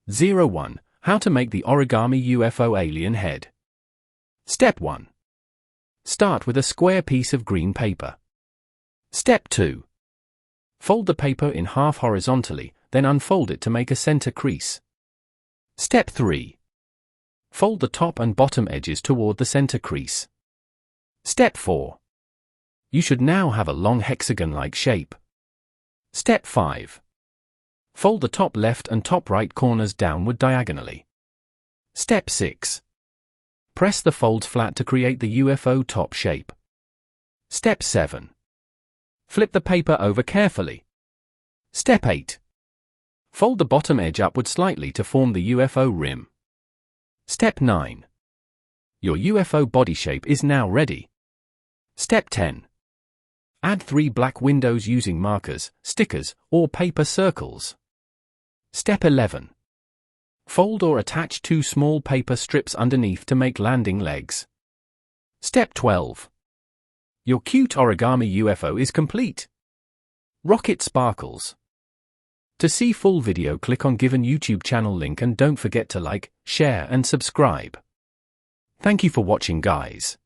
U-0001, How to make the Origami UFO alien head. Step 1. Start with a square piece of green paper. Step 2. Fold the paper in half horizontally, then unfold it to make a center crease. Step 3. Fold the top and bottom edges toward the center crease. Step 4. You should now have a long hexagon-like shape. Step 5. Fold the top left and top right corners downward diagonally. Step 6. Press the folds flat to create the UFO top shape. Step 7. Flip the paper over carefully. Step 8. Fold the bottom edge upward slightly to form the UFO rim. Step 9. Your UFO body shape is now ready. Step 10. Add 3 black windows using markers, stickers, or paper circles. Step 11. Fold or attach 2 small paper strips underneath to make landing legs. Step 12. Your cute origami UFO is complete. Rocket sparkles. To see full video, click on given YouTube channel link and don't forget to like, share and subscribe. Thank you for watching, guys.